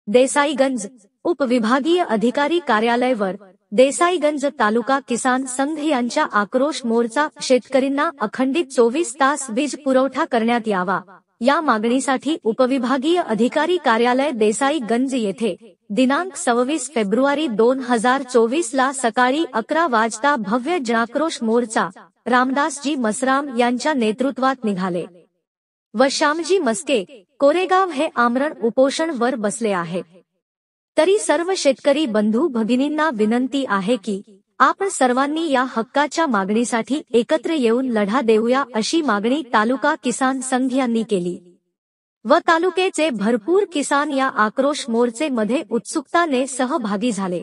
देसाईगंज उपविभागीय अधिकारी कार्यालयावर देसाईगंज तालुका किसान संघ यांच्या आक्रोश मोर्चा शेतकऱ्यांना अखंडित 24 तास वीज पुरवठा करण्यात यावा या मागणीसाठी उपविभागीय अधिकारी कार्यालय देसाईगंज येथे दिनांक 26 फेब्रुवारी 2024 ला सकाळी 11 वाजता भव्य जनाक्रोश मोर्चा रामदासजी मसराम यांच्या नेतृत्वात निघाले व श्यामजी मस्के कोरेगाव हे आमरण उपोषण वर बसले आहेत। तरी सर्व शेतकरी बंधू भगिनींना विनंती आहे की आपण सर्वांनी या हक्काच्या मागणीसाठी एकत्र येऊन लढा देऊया अशी मागणी तालुका किसान संघ यांनी केली व तालुक्याचे भरपूर किसान या आक्रोश मोर्चेमध्ये उत्सुकताने सहभागी झाले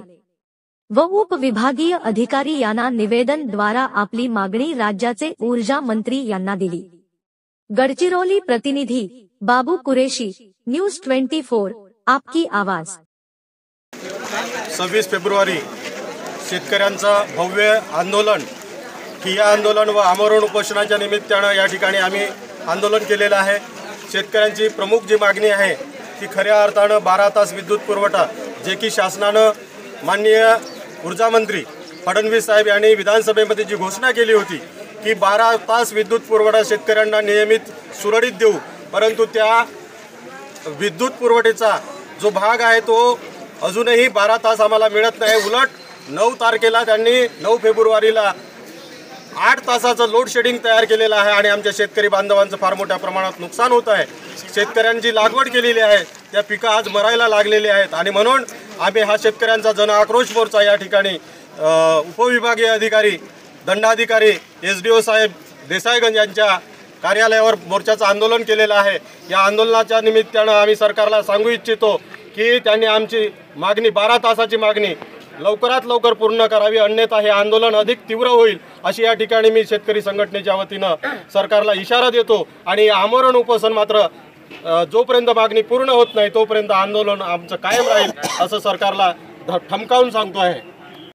व उपविभागीय अधिकारी यांना निवेदन द्वारा आपली मागणी राज्याचे ऊर्जा मंत्री यांना दिली। गडचिरोली प्रतिनिधी बाबू कुरेशी, न्यूज 24, आपकी आवाज। 26 फेब्रुवारी शेतकऱ्यांचं भव्य आंदोलन, ठिय्या आंदोलन व आमरण उपोषणाच्या निमित्तानं या ठिकाणी आम्ही आंदोलन केलेलं आहे। शेतकऱ्यांची प्रमुख जी मागणी आहे ती खऱ्या अर्थानं 12 तास विद्युत पुरवठा, जे की शासनानं माननीय ऊर्जा मंत्री फडणवीस साहेब यांनी विधानसभेमध्ये जी घोषणा केली होती की 12 तास विद्युत पुरवठा शेतकऱ्यांना नियमित सुरळीत देऊ, परंतु त्या विद्युत पुरवठ्याचा जो भाग आहे तो अजूनही 12 तास आम्हाला मिळत नाही। उलट 9 तारखेला त्यांनी 9 फेब्रुवारीला 8 तासाचं लोड शेडिंग तयार केलेलं आहे आणि आमच्या शेतकरी बांधवांचं फार मोठ्या प्रमाणात नुकसान होत आहे। शेतकऱ्यांची लागवड केलेली आहे त्या पिकं आज मरायला लागलेली आहेत आणि म्हणून आम्ही हा शेतकऱ्यांचा जन आक्रोश मोर्चा या ठिकाणी उपविभागीय अधिकारी दंडाधिकारी SDO साहेब देसाईगंज यांच्या कार्यालयावर मोर्चाचं आंदोलन केलेलं आहे। या आंदोलनाच्या निमित्तानं आम्ही सरकारला सांगू इच्छितो की त्यांनी आमची मागणी 12 तासाची मागणी लवकरात लवकर पूर्ण करावी, अन्यथा हे आंदोलन अधिक तीव्र होईल अशी या ठिकाणी मी शेतकरी संघटनेच्या वतीनं सरकारला इशारा देतो। आणि आमरण उपोषण मात्र जोपर्यंत मागणी पूर्ण होत नाही तोपर्यंत आंदोलन आमचं कायम राहील असं सरकारला ठमकावून सांगतो आहे।